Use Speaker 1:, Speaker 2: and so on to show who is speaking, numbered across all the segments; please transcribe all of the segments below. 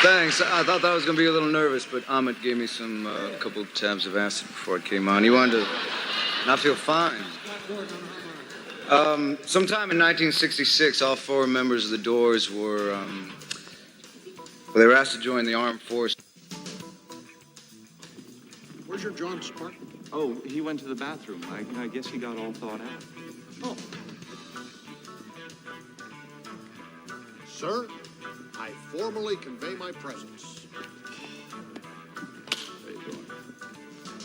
Speaker 1: Thanks. I thought that was going to be a little nervous, but Amit gave me some couple tabs of acid before it came on. He wanted to not feel fine. Sometime in 1966, all four members of the Doors were, they were asked to join the armed force.
Speaker 2: Where's your John Spartan?
Speaker 3: Oh, he went to the bathroom. I guess he got all thawed out.
Speaker 2: Oh. Sir, I formally convey my presence.
Speaker 4: How you doing?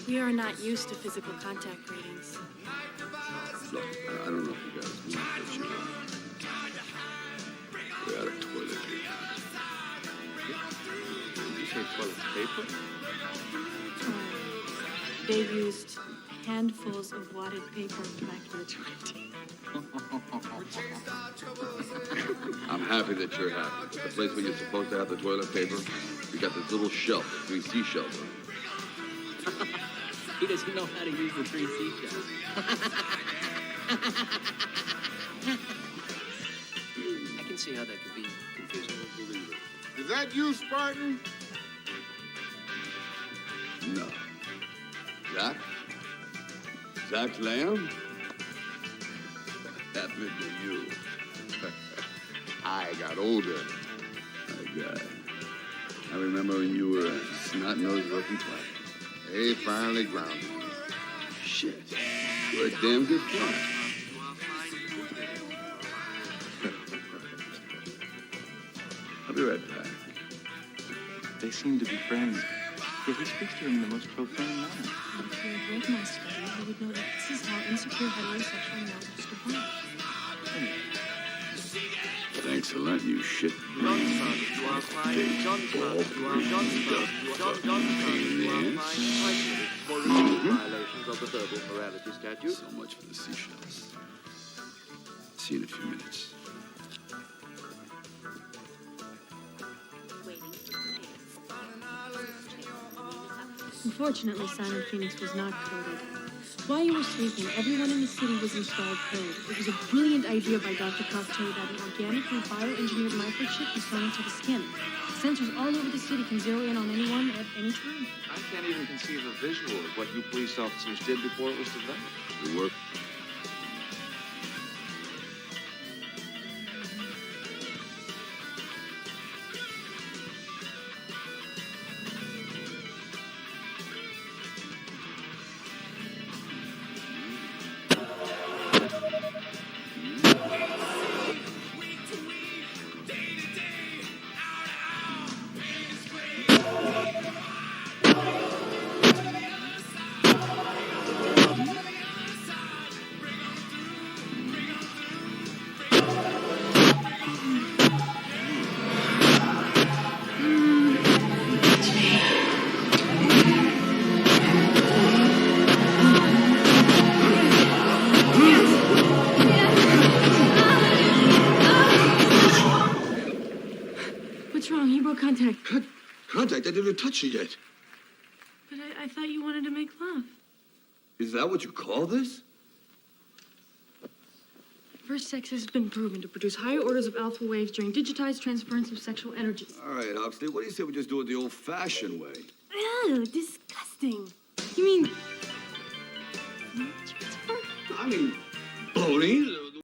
Speaker 5: We are not used to physical contact ratings.
Speaker 4: Look, I don't know if you guys knew, but we're out of toilet paper.
Speaker 3: Did you say toilet paper?
Speaker 5: They used handfuls of wadded paper back in the 20s.
Speaker 4: I'm happy that you're happy. The place where you're supposed to have the toilet paper, you got this little shelf with 3 seashells on it.
Speaker 6: He doesn't know how to use the 3 seashells. I can see how that could be confusing.
Speaker 2: Is that you, Spartan?
Speaker 4: No. Zach? Zach Lamb? Happened to you.
Speaker 2: I got older.
Speaker 4: My God. I remember when you were a snot-nosed rookie player.
Speaker 2: They finally grounded me.
Speaker 4: Shit. You're a damn good player. I'll be right back.
Speaker 3: They seem to be friends. Yet he speaks to him in the most profane manner.
Speaker 5: If you're a great master, you would know that this is how insecure heterosexual males are defined.
Speaker 4: Thanks a lot, you shit.
Speaker 6: Violations of the verbal morality statute.
Speaker 4: So much for the seashells. See you in a few minutes.
Speaker 5: Unfortunately, Simon Phoenix was not coded. While you were sleeping, everyone in the city was installed code. It was a brilliant idea by Dr. Cocteau that an organically bioengineered microchip be sewn into the skin. Sensors all over the city can zero in on anyone at any time.
Speaker 3: I can't even conceive a visual of what you police officers did before it was developed.
Speaker 4: It worked.
Speaker 5: What's wrong? He broke contact.
Speaker 4: Contact? I didn't touch you yet.
Speaker 5: But I thought you wanted to make love.
Speaker 4: Is that what you call this?
Speaker 5: First sex has been proven to produce higher orders of alpha waves during digitized transference of sexual energies.
Speaker 4: All right, Huxley, what do you say we just do it the old-fashioned way?
Speaker 5: Ew, disgusting. You mean... transfer?
Speaker 4: I mean, boning.